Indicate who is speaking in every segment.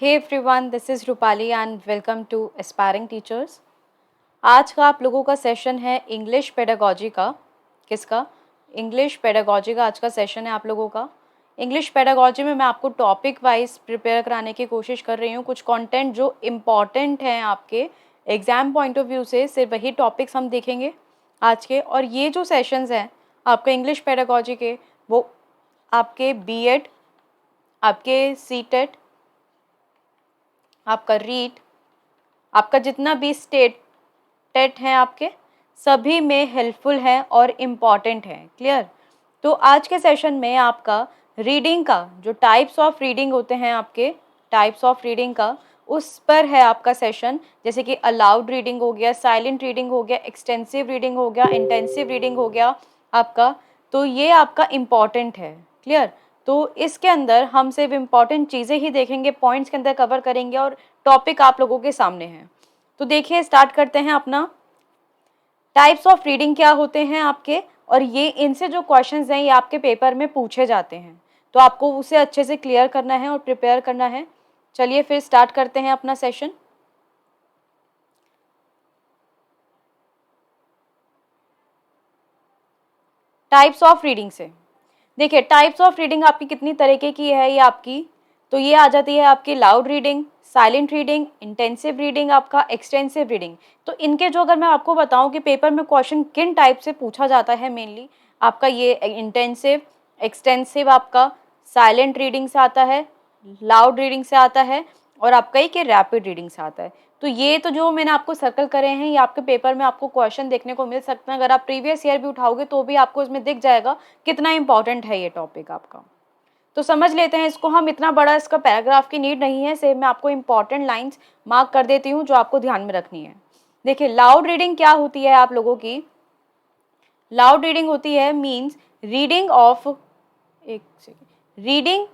Speaker 1: Hey everyone, this is Rupali and welcome to aspiring teachers. आज का आप लोगों का सेशन है इंग्लिश पेडागोजी का। किसका? इंग्लिश पेडागोजी का आज का सेशन है आप लोगों का। इंग्लिश पेडागोजी में मैं आपको टॉपिक वाइज प्रिपेयर कराने की कोशिश कर रही हूँ। कुछ कंटेंट जो इम्पॉर्टेंट हैं आपके एग्ज़ाम पॉइंट ऑफ व्यू से, सिर्फ वही टॉपिक्स हम देखेंगे आज के। और ये जो सेशंस हैं आपके इंग्लिश पेडागोजी के, वो आपके बीएड, आपके सीटेट, आपका रीट, आपका जितना भी स्टेट टेट है आपके, सभी में हेल्पफुल है और इम्पॉर्टेंट है। क्लियर? तो आज के सेशन में आपका रीडिंग का जो टाइप्स ऑफ रीडिंग होते हैं, आपके टाइप्स ऑफ रीडिंग का, उस पर है आपका सेशन। जैसे कि अलाउड रीडिंग हो गया, साइलेंट रीडिंग हो गया, एक्सटेंसिव रीडिंग हो गया, इंटेंसिव रीडिंग हो गया आपका। तो ये आपका इम्पॉर्टेंट है। क्लियर? तो इसके अंदर हम सिर्फ इम्पॉर्टेंट चीज़ें ही देखेंगे, पॉइंट्स के अंदर कवर करेंगे और टॉपिक आप लोगों के सामने है। तो देखिए, स्टार्ट करते हैं अपना। टाइप्स ऑफ रीडिंग क्या होते हैं आपके, और ये इनसे जो क्वेश्चंस हैं ये आपके पेपर में पूछे जाते हैं, तो आपको उसे अच्छे से क्लियर करना है और प्रिपेयर करना है। चलिए फिर स्टार्ट करते हैं अपना सेशन। टाइप्स ऑफ रीडिंग से देखिए, टाइप्स ऑफ रीडिंग आपकी कितनी तरीके की है ये आपकी। तो ये आ जाती है आपकी loud reading, silent reading, intensive reading, आपका एक्सटेंसिव रीडिंग। तो इनके जो, अगर मैं आपको बताऊं कि पेपर में क्वेश्चन किन टाइप से पूछा जाता है, मेनली आपका ये इंटेंसिव, एक्सटेंसिव, आपका साइलेंट रीडिंग से आता है, लाउड रीडिंग से आता है, और आपका ये कि रैपिड रीडिंग से आता है। तो ये तो जो मैंने आपको सर्कल करे हैं, ये आपके पेपर में आपको क्वेश्चन देखने को मिल सकते हैं। अगर आप प्रीवियस ईयर भी उठाओगे तो भी आपको इसमें दिख जाएगा कितना इंपॉर्टेंट है ये टॉपिक आपका। तो समझ लेते हैं इसको हम। इतना बड़ा इसका पैराग्राफ की नीड नहीं है, सिर्फ मैं आपको इंपॉर्टेंट लाइंस मार्क कर देती हूँ जो आपको ध्यान में रखनी है। देखिए, लाउड रीडिंग क्या होती है आप लोगों की। लाउड रीडिंग होती है मीन्स रीडिंग ऑफ, एक second, reading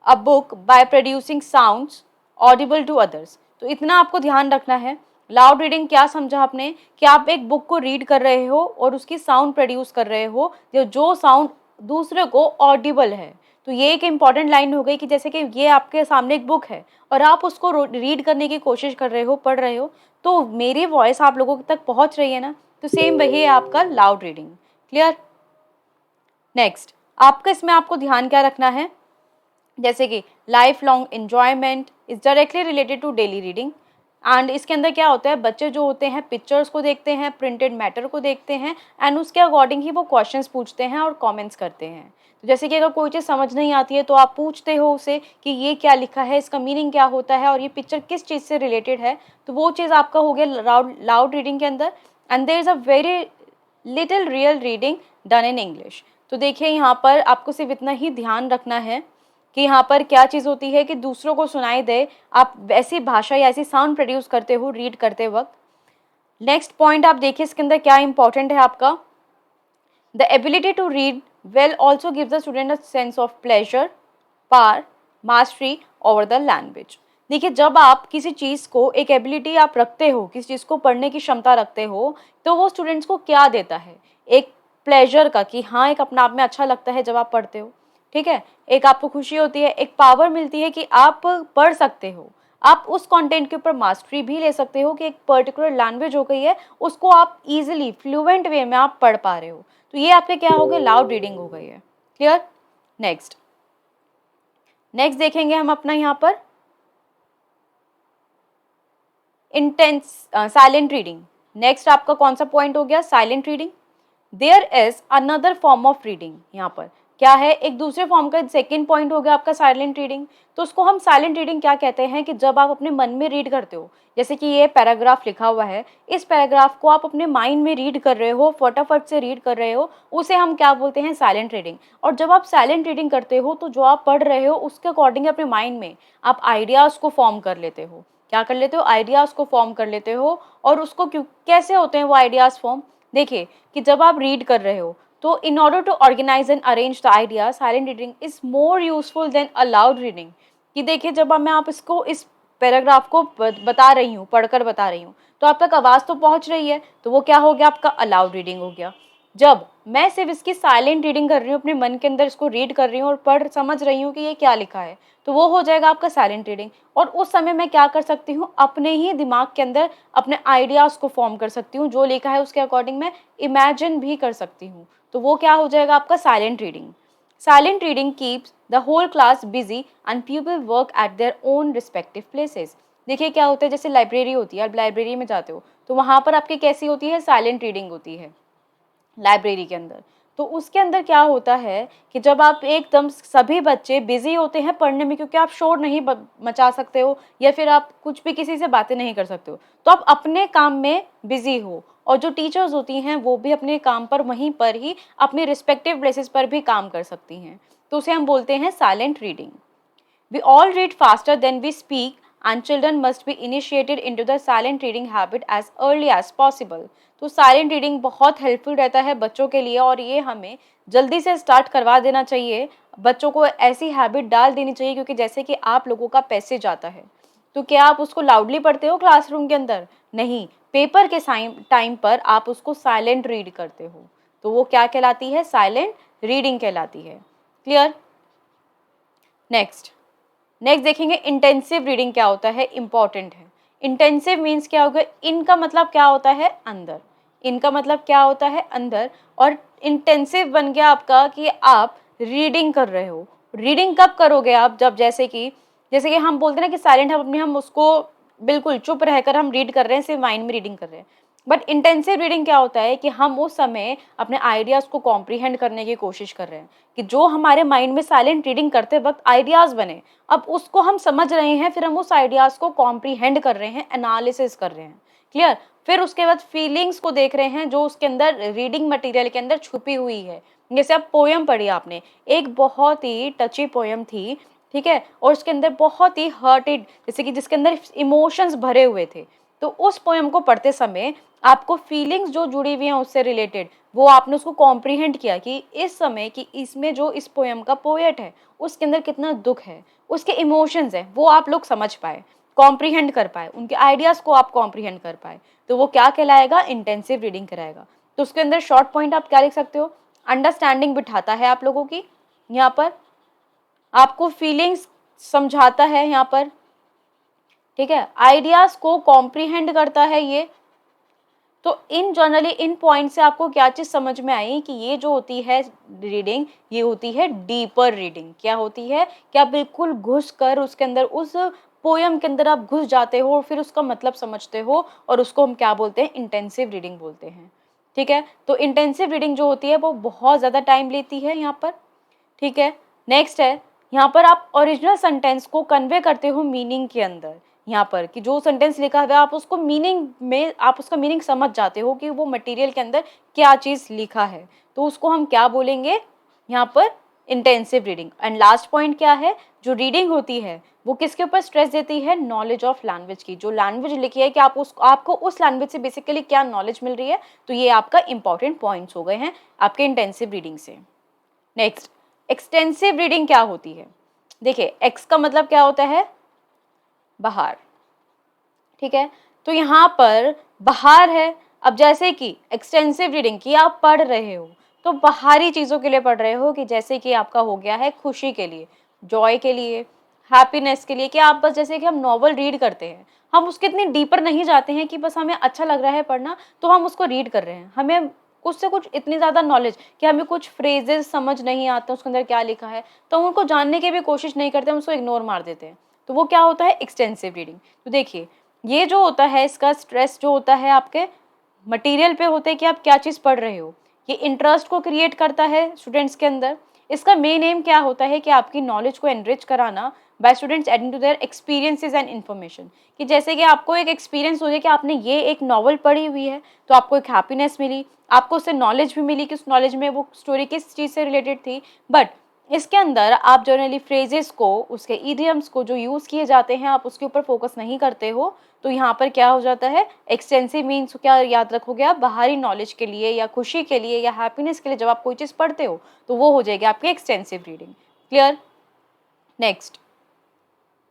Speaker 1: a book by producing sounds audible to others. तो इतना आपको ध्यान रखना है। लाउड रीडिंग क्या समझा आपने, कि आप एक बुक को रीड कर रहे हो और उसकी साउंड प्रोड्यूस कर रहे हो, जो साउंड दूसरे को ऑडिबल है। तो ये एक इंपॉर्टेंट लाइन हो गई कि जैसे कि ये आपके सामने एक बुक है और आप उसको रीड करने की कोशिश कर रहे हो, पढ़ रहे हो, तो मेरी वॉइस आप लोगों तक पहुंच रही है ना। तो सेम वही है आपका लाउड रीडिंग। क्लियर? नेक्स्ट, आपका इसमें आपको ध्यान क्या रखना है, जैसे कि life long enjoyment is directly related to daily reading. And इसके अंदर क्या होता है, बच्चे जो होते हैं पिक्चर्स को देखते हैं, प्रिंटेड मैटर को देखते हैं, एंड उसके अकॉर्डिंग ही वो क्वेश्चंस पूछते हैं और कमेंट्स करते हैं। तो जैसे कि अगर कोई चीज़ समझ नहीं आती है तो आप पूछते हो उसे कि ये क्या लिखा है, इसका मीनिंग क्या होता है, और ये पिक्चर किस चीज़ से रिलेटेड है। तो वो चीज़ आपका हो गया लाउड रीडिंग के अंदर। And there is a very little real reading done in English. तो देखिए, यहाँ पर आपको सिर्फ इतना ही ध्यान रखना है कि यहाँ पर क्या चीज़ होती है कि दूसरों को सुनाई दे, आप वैसी भाषा या ऐसी साउंड प्रोड्यूस करते हो रीड करते वक्त। नेक्स्ट पॉइंट आप देखिए, इसके अंदर क्या इंपॉर्टेंट है आपका। The ability to read well also gives the student a sense of pleasure, power, mastery over the language. देखिए, जब आप किसी चीज़ को, एक एबिलिटी आप रखते हो, किसी चीज़ को पढ़ने की क्षमता रखते हो, तो वो स्टूडेंट्स को क्या देता है, एक प्लेजर का, कि हाँ, एक अपने आप में अच्छा लगता है जब आप पढ़ते हो। ठीक है, एक आपको खुशी होती है, एक पावर मिलती है कि आप पढ़ सकते हो, आप उस कंटेंट के ऊपर मास्टरी भी ले सकते हो, कि एक पर्टिकुलर लैंग्वेज हो गई है, उसको आप इजीली फ्लुएंट वे में आप पढ़ पा रहे हो। तो ये आपके क्या हो गए, लाउड रीडिंग हो गई है। क्लियर? नेक्स्ट देखेंगे हम अपना यहाँ पर इंटेंस साइलेंट रीडिंग। नेक्स्ट आपका कौन सा पॉइंट हो गया, silent reading. There is another form of reading. यहाँ पर क्या है, एक दूसरे फॉर्म का सेकेंड पॉइंट हो गया आपका साइलेंट रीडिंग। तो उसको हम साइलेंट रीडिंग क्या कहते हैं, कि जब आप अपने मन में रीड करते हो, जैसे कि ये पैराग्राफ लिखा हुआ है, इस पैराग्राफ को आप अपने माइंड में रीड कर रहे हो, फटाफट से रीड कर रहे हो, उसे हम क्या बोलते हैं, साइलेंट रीडिंग। और जब आप साइलेंट रीडिंग करते हो तो जो आप पढ़ रहे हो उसके अकॉर्डिंग अपने माइंड में आप आइडियाज़ को फॉर्म कर लेते हो। क्या कर लेते हो, आइडियाज़ को फॉर्म कर लेते हो। और उसको क्यों, कैसे होते हैं वो आइडियाज़ फॉर्म, देखिए कि जब आप रीड कर रहे हो तो in order to organise and arrange the idea, silent reading is more useful than a loud reading. कि देखिए, जब मैं आप इसको, इस पैराग्राफ को बता रही हूँ, पढ़कर बता रही हूँ, तो आप तक आवाज़ तो पहुँच रही है, तो वो क्या हो गया आपका अलाउड रीडिंग हो गया। जब मैं सिर्फ इसकी साइलेंट रीडिंग कर रही हूँ, अपने मन के अंदर इसको रीड कर रही हूँ और पढ़ समझ रही हूँ कि ये क्या लिखा है, तो वो हो जाएगा आपका साइलेंट रीडिंग। और उस समय मैं क्या कर सकती हूँ, अपने ही दिमाग के अंदर अपने आइडियाज़ को फॉर्म कर सकती हूँ, जो लिखा है उसके अकॉर्डिंग मैं इमेजिन भी कर सकती हूँ। तो वो क्या हो जाएगा आपका silent reading. Silent reading keeps the whole class busy and people work at their own respective places. देखिए क्या होता है, जैसे लाइब्रेरी होती है, आप लाइब्रेरी में जाते हो तो वहाँ पर आपकी कैसी होती है, साइलेंट रीडिंग होती है लाइब्रेरी के अंदर। तो उसके अंदर क्या होता है कि जब आप एकदम सभी बच्चे बिजी होते हैं पढ़ने में, क्योंकि आप शोर नहीं मचा सकते हो या फिर आप कुछ भी किसी से बातें नहीं कर सकते हो, तो आप अपने काम में बिजी हो, और जो टीचर्स होती हैं वो भी अपने काम पर वहीं पर ही अपने रिस्पेक्टिव प्लेसेस पर भी काम कर सकती हैं। तो उसे हम बोलते हैं silent reading. We all read faster than we speak, and children must be initiated into the silent reading habit as early as possible. तो साइलेंट रीडिंग बहुत हेल्पफुल रहता है बच्चों के लिए, और ये हमें जल्दी से स्टार्ट करवा देना चाहिए। बच्चों को ऐसी हैबिट डाल देनी चाहिए, क्योंकि जैसे कि आप लोगों का पैसेज आता है, तो क्या आप उसको लाउडली पढ़ते हो क्लासरूम के अंदर? नहीं, पेपर के टाइम पर आप उसको साइलेंट रीड करते हो, तो वो क्या कहलाती है, साइलेंट रीडिंग कहलाती है। क्लियर? नेक्स्ट देखेंगे इंटेंसिव रीडिंग क्या होता है, इंपॉर्टेंट है। इंटेंसिव मीन्स क्या होगा, इनका मतलब क्या होता है, अंदर। इनका मतलब क्या होता है, अंदर। और इंटेंसिव बन गया आपका कि आप रीडिंग कर रहे हो। रीडिंग कब करोगे आप, जब जैसे कि हम बोलते हैं ना कि साइलेंट हम उसको बिल्कुल चुप रहकर हम रीड कर रहे हैं, सिर्फ माइंड में रीडिंग कर रहे हैं। बट इंटेंसिव रीडिंग क्या होता है कि हम उस समय अपने आइडियाज़ को कॉम्प्रीहेंड करने की कोशिश कर रहे हैं, कि जो हमारे माइंड में साइलेंट रीडिंग करते वक्त आइडियाज़ बने, अब उसको हम समझ रहे हैं, फिर हम उस आइडियाज़ को कॉम्प्रीहेंड कर रहे हैं, एनालिसिस कर रहे हैं। क्लियर? फिर उसके बाद फीलिंग्स को देख रहे हैं जो उसके अंदर रीडिंग मटेरियल के अंदर छुपी हुई है। जैसे अब पोएम पढ़ी आपने, एक बहुत ही टची पोएम थी, ठीक है, और उसके अंदर बहुत ही हर्टेड, जैसे कि जिसके अंदर इमोशंस भरे हुए थे, तो उस पोएम को पढ़ते समय आपको फीलिंग्स जो जुड़ी हुई हैं उससे रिलेटेड, वो आपने उसको कॉम्प्रीहेंड किया कि इस समय कि इसमें जो इस पोएम का पोएट है उसके अंदर कितना दुख है, उसके इमोशंस हैं, वो आप लोग समझ पाए, कॉम्प्रीहेंड कर पाए, उनके आइडियाज़ को आप कॉम्प्रीहेंड कर पाए, तो वो क्या कहलाएगा, इंटेंसिव रीडिंग कराएगा। तो उसके अंदर शॉर्ट पॉइंट आप क्या लिख सकते हो, अंडरस्टैंडिंग बिठाता है आप लोगों की, यहाँ पर आपको फीलिंग्स समझाता है यहाँ पर, ठीक है, आइडियाज़ को कॉम्प्रीहेंड करता है ये। तो इन जनरली इन पॉइंट से आपको क्या चीज़ समझ में आई कि ये जो होती है रीडिंग, ये होती है डीपर रीडिंग। क्या होती है, क्या बिल्कुल घुस कर उसके अंदर, उस पोयम के अंदर आप घुस जाते हो, फिर उसका मतलब समझते हो, और उसको हम क्या बोलते हैं, इंटेंसिव रीडिंग बोलते हैं। ठीक है, तो इंटेंसिव रीडिंग जो होती है वो बहुत ज़्यादा टाइम लेती है यहाँ पर। ठीक है, नेक्स्ट है, यहाँ पर आप ओरिजिनल सेंटेंस को कन्वे करते हो मीनिंग के अंदर, यहाँ पर कि जो सेंटेंस लिखा हुआ है आप उसको मीनिंग में, आप उसका मीनिंग समझ जाते हो कि वो मटेरियल के अंदर क्या चीज़ लिखा है, तो उसको हम क्या बोलेंगे यहाँ पर, intensive reading. And last point क्या है, जो रीडिंग होती है वो किसके ऊपर स्ट्रेस देती है, नॉलेज ऑफ लैंग्वेज की। जो लैंग्वेज लिखी है कि आपको उस लैंग्वेज से बेसिकली क्या नॉलेज मिल रही है, तो ये आपका इंपॉर्टेंट पॉइंट्स हो गए हैं आपके इंटेंसिव रीडिंग से। नेक्स्ट, एक्सटेंसिव रीडिंग क्या होती है। देखिए, एक्स का मतलब क्या होता है, बाहर, ठीक है, तो यहाँ पर बाहर है। अब जैसे कि एक्सटेंसिव रीडिंग की आप पढ़ रहे हो, तो बाहरी चीज़ों के लिए पढ़ रहे हो, कि जैसे कि आपका हो गया है खुशी के लिए, जॉय के लिए, हैप्पीनेस के लिए, कि आप बस जैसे कि हम नॉवल रीड करते हैं, हम उसके इतनी डीपर नहीं जाते हैं कि बस हमें अच्छा लग रहा है पढ़ना तो हम उसको रीड कर रहे हैं, हमें कुछ से कुछ इतनी ज़्यादा नॉलेज कि हमें कुछ फ्रेजेस समझ नहीं आते उसके अंदर क्या लिखा है, तो हम उनको जानने की भी कोशिश नहीं करते, हम उसको इग्नोर मार देते हैं। तो वो क्या होता है, एक्सटेंसिव रीडिंग। तो देखिए, ये जो होता है इसका स्ट्रेस जो होता है आपके मटेरियल पे होता है कि आप क्या चीज़ पढ़ रहे हो, ये इंटरेस्ट को क्रिएट करता है स्टूडेंट्स के अंदर। इसका मेन एम क्या होता है कि आपकी नॉलेज को एनरिच कराना by students adding to their experiences and information, कि जैसे कि आपको एक एक्सपीरियंस हो जाए कि आपने ये एक नॉवल पढ़ी हुई है, तो आपको एक हैप्पीनेस मिली, आपको उससे नॉलेज भी मिली कि उस नॉलेज में वो स्टोरी किस चीज़ से रिलेटेड थी। बट इसके अंदर आप जनरली फ्रेजेस को, उसके इडियम्स को जो यूज़ किए जाते हैं, आप उसके ऊपर फोकस नहीं करते हो, तो यहाँ पर क्या हो जाता है, एक्सटेंसिव मीन्स क्या याद रखोगे आप, बाहरी नॉलेज के लिए या खुशी के लिए या हैप्पीनेस के लिए जब आप कोई चीज़ पढ़ते हो, तो वो हो जाएगी आपकी एक्सटेंसिव रीडिंग। क्लियर?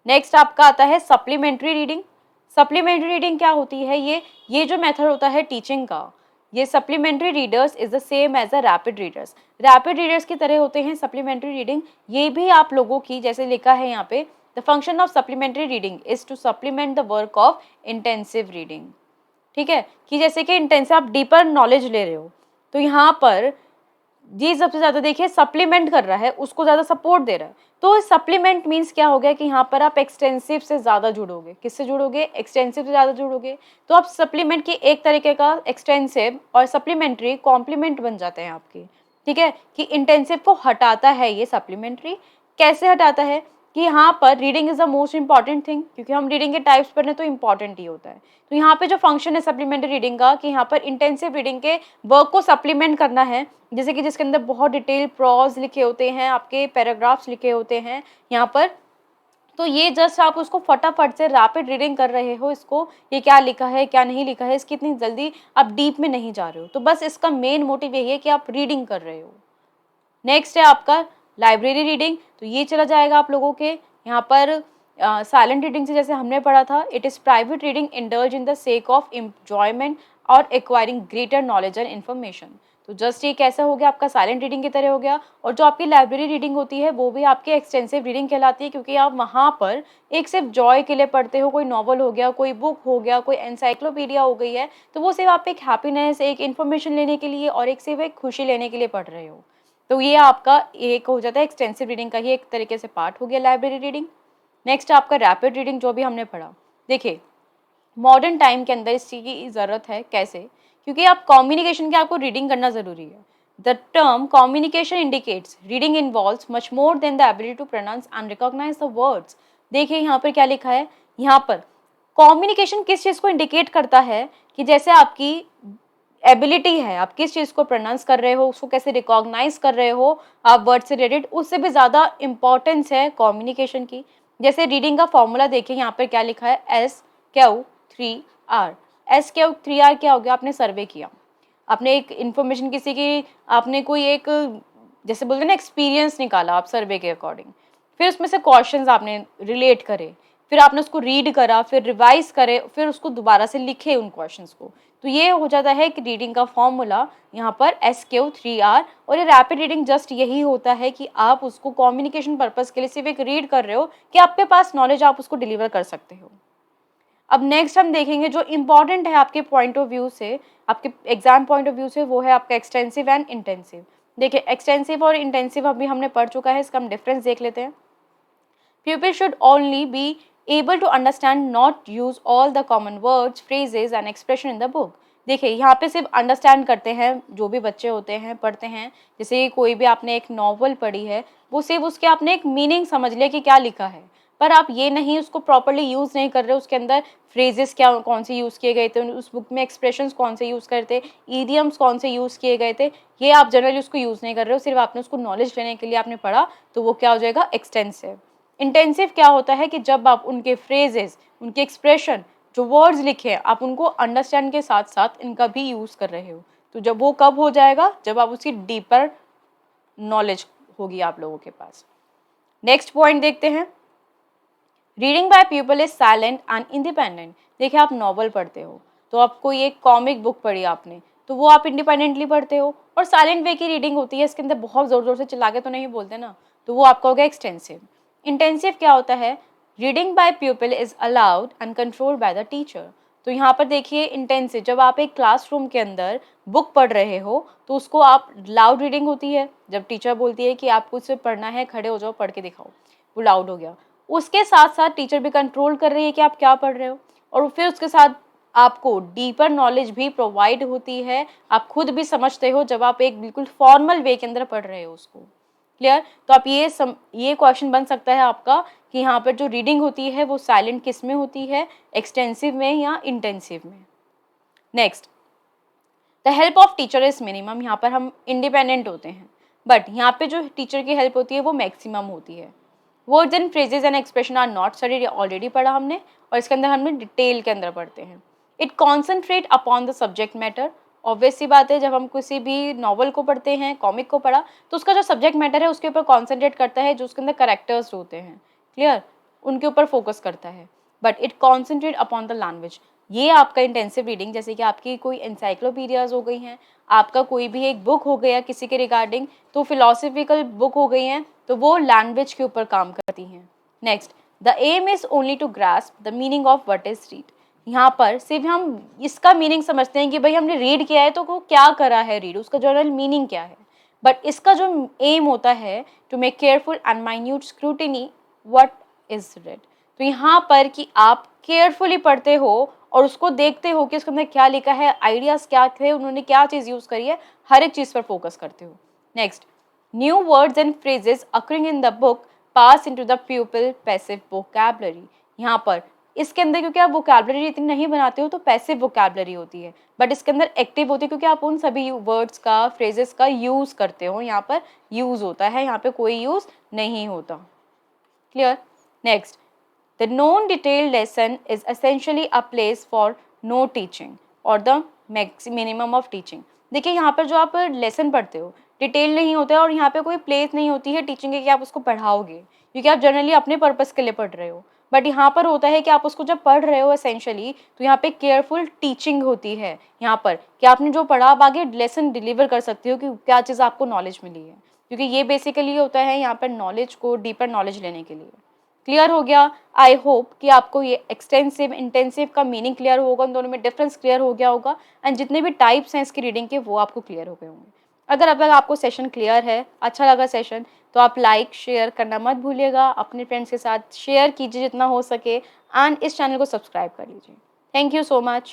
Speaker 1: नेक्स्ट आपका आता है सप्लीमेंट्री रीडिंग। सप्लीमेंट्री रीडिंग क्या होती है, ये जो मेथड होता है टीचिंग का, ये supplementary readers is the same as a rapid readers, rapid readers की तरह होते हैं सप्लीमेंट्री रीडिंग। ये भी आप लोगों की जैसे लिखा है यहाँ पे, the function of supplementary reading is to supplement the work of intensive reading. ठीक है, कि जैसे कि इंटेंसिव आप डीपर नॉलेज ले रहे हो, तो यहाँ पर ये सबसे ज्यादा देखिए सप्लीमेंट कर रहा है, उसको ज्यादा सपोर्ट दे रहा है। तो सप्लीमेंट मीन्स क्या हो गया कि यहाँ पर आप एक्सटेंसिव से ज्यादा जुड़ोगे। किससे जुड़ोगे? एक्सटेंसिव से ज्यादा जुड़ोगे। तो आप सप्लीमेंट की एक तरीके का एक्सटेंसिव और सप्लीमेंट्री कॉम्प्लीमेंट बन जाते हैं आपके। ठीक है, कि इंटेंसिव को हटाता है ये सप्लीमेंट्री। कैसे हटाता है? कि यहाँ पर reading is the most important thing, क्योंकि हम रीडिंग के टाइप्स पढ़ने तो इंपॉर्टेंट ही होता है। तो यहाँ पे जो फंक्शन है सप्लीमेंट्री रीडिंग का, कि यहाँ पर इंटेंसिव रीडिंग के वर्क को सप्लीमेंट करना है, जैसे कि जिसके अंदर बहुत डिटेल प्रॉज लिखे होते हैं, आपके पैराग्राफ्स लिखे होते हैं यहाँ पर। तो ये जस्ट आप उसको फटाफट से रैपिड रीडिंग कर रहे हो, इसको ये क्या लिखा है क्या नहीं लिखा है इसकी इतनी जल्दी आप डीप में नहीं जा रहे हो। तो बस इसका मेन मोटिव यही है कि आप रीडिंग कर रहे हो। नेक्स्ट है आपका लाइब्रेरी रीडिंग। तो ये चला जाएगा आप लोगों के यहाँ पर साइलेंट रीडिंग से जैसे हमने पढ़ा था, it is private reading indulge in the sake of enjoyment और acquiring greater knowledge and information. तो जस्ट ये कैसा हो गया आपका साइलेंट रीडिंग की तरह हो गया। और जो आपकी लाइब्रेरी रीडिंग होती है वो भी आपकी एक्सटेंसिव रीडिंग कहलाती है, क्योंकि आप वहाँ पर एक सिर्फ जॉय के लिए पढ़ते हो। कोई नॉवल हो गया, कोई बुक हो गया, कोई एनसाइक्लोपीडिया हो गई है, तो वो सिर्फ आप एक हैप्पीनेस, एक इन्फॉर्मेशन लेने के लिए और एक सिर्फ एक खुशी लेने के लिए पढ़ रहे हो। तो ये आपका एक हो जाता है एक्सटेंसिव रीडिंग का ही एक तरीके से पार्ट हो गया लाइब्रेरी रीडिंग। नेक्स्ट आपका रैपिड रीडिंग, जो भी हमने पढ़ा। देखिए मॉडर्न टाइम के अंदर इस चीज़ की ज़रूरत है। कैसे? क्योंकि आप कम्युनिकेशन के आपको रीडिंग करना ज़रूरी है। The term communication indicates reading involves much more than the ability to pronounce and recognise the words. देखिए यहाँ पर क्या लिखा है, यहाँ पर कम्युनिकेशन किस चीज़ को इंडिकेट करता है, कि जैसे आपकी एबिलिटी है, आप किस चीज़ को प्रोनाउंस कर रहे हो, उसको कैसे रिकॉग्नाइज कर रहे हो आप वर्ड से रिलेटेड, उससे भी ज़्यादा इंपॉर्टेंस है कम्युनिकेशन की। जैसे रीडिंग का फॉर्मूला देखिए यहाँ पर क्या लिखा है, SQ3R। SQ3R क्या हो गया? आपने सर्वे किया, आपने एक इन्फॉर्मेशन किसी की, आपने कोई एक जैसे बोलते हैं ना एक्सपीरियंस निकाला आप सर्वे के अकॉर्डिंग, फिर उसमें से क्वेश्चंस आपने रिलेट करे, फिर आपने उसको रीड करा, फिर रिवाइज करे, फिर उसको दोबारा से लिखे उन क्वेश्चंस को। तो ये हो जाता है कि रीडिंग का फॉर्मूला यहाँ पर SQ3R। और ये रैपिड रीडिंग जस्ट यही होता है कि आप उसको कम्युनिकेशन पर्पस के लिए सिर्फ एक रीड कर रहे हो, कि आपके पास नॉलेज आप उसको डिलीवर कर सकते हो। अब नेक्स्ट हम देखेंगे जो इंपॉर्टेंट है आपके पॉइंट ऑफ व्यू से, आपके एग्जाम पॉइंट ऑफ व्यू से, वो है आपका एक्सटेंसिव एंड इंटेंसिव। देखिए एक्सटेंसिव और इंटेंसिव अभी हमने पढ़ चुका है, इसका हम डिफरेंस देख लेते हैं। Pupils should only be able to understand, not use all the common words, phrases and expression in the book। देखिए यहाँ पे सिर्फ अंडरस्टैंड करते हैं जो भी बच्चे होते हैं, पढ़ते हैं। जैसे कोई भी आपने एक नॉवल पढ़ी है, वो सिर्फ उसके आपने एक मीनिंग समझ लिया कि क्या लिखा है, पर आप ये नहीं उसको प्रॉपरली यूज़ नहीं कर रहे हो। उसके अंदर फ्रेजेस क्या कौन से यूज़ किए गए थे, उस बुक में एक्सप्रेशंस कौन से यूज़ करते, ईडियम्स कौन से यूज़ किए गए थे, ये आप जनरली उसको यूज़ नहीं कर रहे हो, सिर्फ आपने उसको नॉलेज लेने के लिए आपने पढ़ा। तो वो क्या हो जाएगा? एक्सटेंसिव। इंटेंसिव क्या होता है कि जब आप उनके फ्रेजेस, उनके एक्सप्रेशन, जो वर्ड्स लिखे हैं, आप उनको अंडरस्टैंड के साथ साथ इनका भी यूज़ कर रहे हो। तो जब वो कब हो जाएगा? जब आप उसकी डीपर नॉलेज होगी आप लोगों के पास। नेक्स्ट पॉइंट देखते हैं, reading by people is silent and independent. देखिए आप नॉवल पढ़ते हो, तो आपको ये कॉमिक बुक पढ़ी आपने, तो वो आप इंडिपेंडेंटली पढ़ते हो, और साइलेंट वे की रीडिंग होती है, इसके अंदर बहुत ज़ोर ज़ोर से चिल्ला के तो नहीं बोलते ना, तो वो आपका हो गया एक्सटेंसिव। इंटेंसिव क्या होता है? Reading by people is allowed and controlled by the teacher. तो यहाँ पर देखिए इंटेंसिव, जब आप एक क्लासरूम के अंदर बुक पढ़ रहे हो, तो उसको आप लाउड रीडिंग होती है, जब टीचर बोलती है कि आपको इसे पढ़ना है, खड़े हो जाओ, पढ़ के दिखाओ, वो लाउड हो गया। उसके साथ साथ टीचर भी कंट्रोल कर रही है कि आप क्या पढ़ रहे हो, और फिर उसके साथ आपको डीपर नॉलेज भी प्रोवाइड होती है, आप खुद भी समझते हो जब आप एक बिल्कुल फॉर्मल वे के अंदर पढ़ रहे हो उसको। क्लियर? तो आप ये क्वेश्चन बन सकता है आपका कि यहाँ पर जो रीडिंग होती है वो साइलेंट किस में होती है, एक्सटेंसिव में या इंटेंसिव में। Next, the help of teacher is minimum. यहाँ पर हम इंडिपेंडेंट होते हैं, बट यहाँ पे जो टीचर की हेल्प होती है वो मैक्सिमम होती है। Words and phrases and expression are not studied, already पढ़ा हमने, और इसके अंदर हमने डिटेल के अंदर पढ़ते हैं। It concentrate upon the subject matter. Obvious सी बात है, जब हम किसी भी नॉवल को पढ़ते हैं, कॉमिक को पढ़ा, तो उसका जो सब्जेक्ट मैटर है उसके ऊपर कॉन्सेंट्रेट करता है, जो उसके अंदर करेक्टर्स होते हैं, क्लियर, उनके ऊपर फोकस करता है। But it concentrate upon the language. ये आपका इंटेंसिव रीडिंग, जैसे कि आपकी कोई एनसाइक्लोपीडियाज हो गई हैं, आपका कोई भी एक बुक हो गया किसी के रिगार्डिंग, तो फिलोसफिकल बुक हो गई हैं, तो वो लैंग्वेज के ऊपर काम करती हैं। Next, the aim is only to grasp the meaning of what is read. यहाँ पर सिर्फ हम इसका मीनिंग समझते हैं कि भाई हमने रीड किया है तो वो क्या करा है रीड, उसका जनरल मीनिंग क्या है, बट इसका जो एम होता है to make careful and minute scrutiny what is read. तो यहाँ पर कि आप केयरफुली पढ़ते हो और उसको देखते हो कि उसके अंदर क्या लिखा है, आइडियाज क्या थे, उन्होंने क्या चीज़ यूज़ करी है, हर एक चीज़ पर फोकस करते हो। Next, new words and phrases occurring in the book pass into the प्यूपिल passive vocabulary. यहाँ पर इसके अंदर क्योंकि आप वोकैबुलरी इतनी नहीं बनाते हो तो पैसिव वोकैबुलरी होती है, बट इसके अंदर एक्टिव होती है क्योंकि आप उन सभी वर्ड्स का, फ्रेजेस का यूज़ करते हो। यहाँ पर यूज़ होता है, यहाँ पे कोई यूज़ नहीं होता। Clear? Next, the non-detailed lesson is essentially a place for no teaching or the minimum of teaching। देखिए यहाँ पर जो आप लेसन पढ़ते हो डिटेल नहीं होता है और यहाँ पे कोई प्लेस नहीं होती है टीचिंग की कि आप उसको पढ़ाओगे, क्योंकि आप जनरली अपने पर्पस के लिए पढ़ रहे हो। बट यहाँ पर होता है कि आप उसको जब पढ़ रहे हो एसेंशली, तो यहाँ पे केयरफुल टीचिंग होती है यहाँ पर कि आपने जो पढ़ा आप आगे लेसन डिलीवर कर सकते हो कि क्या चीज़ आपको नॉलेज मिली है, क्योंकि ये बेसिकली होता है यहाँ पर नॉलेज को डीपर नॉलेज लेने के लिए। क्लियर हो गया? आई होप कि आपको ये एक्सटेंसिव इंटेंसिव का मीनिंग क्लियर होगा, उन दोनों में डिफरेंस क्लियर हो गया होगा, एंड जितने भी टाइप्स हैं इसकी रीडिंग के वो आपको क्लियर हो गए होंगे। अगर अब तक आपको सेशन क्लियर है, अच्छा लगा सेशन, तो आप लाइक शेयर करना मत भूलिएगा, अपने फ्रेंड्स के साथ शेयर कीजिए जितना हो सके, एंड इस चैनल को सब्सक्राइब कर लीजिए। Thank you so much.